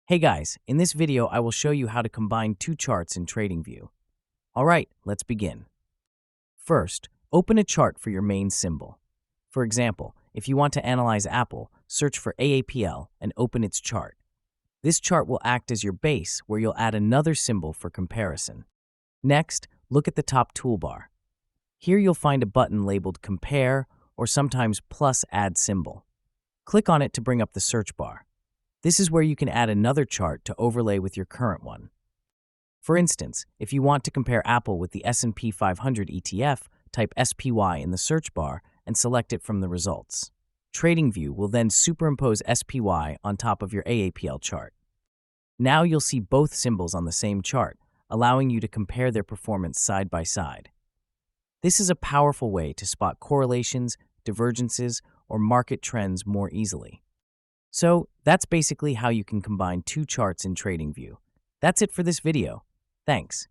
Hey guys, in this video I will show you how to combine two charts in TradingView. Alright, let's begin. First, open a chart for your main symbol. For example, if you want to analyze Apple, search for AAPL and open its chart. This chart will act as your base where you'll add another symbol for comparison. Next, look at the top toolbar. Here you'll find a button labeled Compare or sometimes plus Add Symbol. Click on it to bring up the search bar. This is where you can add another chart to overlay with your current one. For instance, if you want to compare Apple with the S&P 500 ETF, type SPY in the search bar and select it from the results. TradingView will then superimpose SPY on top of your AAPL chart. Now you'll see both symbols on the same chart, allowing you to compare their performance side by side. This is a powerful way to spot correlations, divergences, or market trends more easily. So, that's basically how you can combine two charts in TradingView. That's it for this video. Thanks.